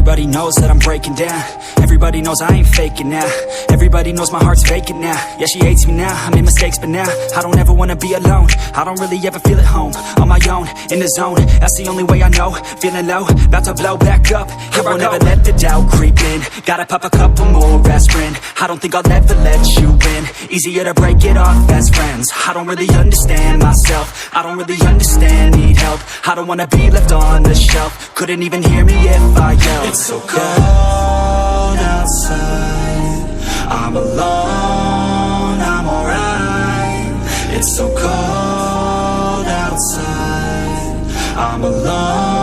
Everybody knows that I'm breaking down. Everybody knows I ain't faking now. Everybody knows my heart's vacant now. Yeah, she hates me now, I made mistakes but now I don't ever wanna be alone. I don't really ever feel at home. On my own, in the zone, that's the only way I know. Feeling low, about to blow back up. Here I won't ever let the doubt creep in. Gotta pop a couple more aspirin. I don't think I'll ever let you in. Easier to break it off best friends. I don't really understand myself. I don't really understand, need help. I don't wanna be left on the shelf. Couldn't even hear me if I yelled. It's so cold outside, I'm alone, I'm alright. It's so cold outside, I'm alone.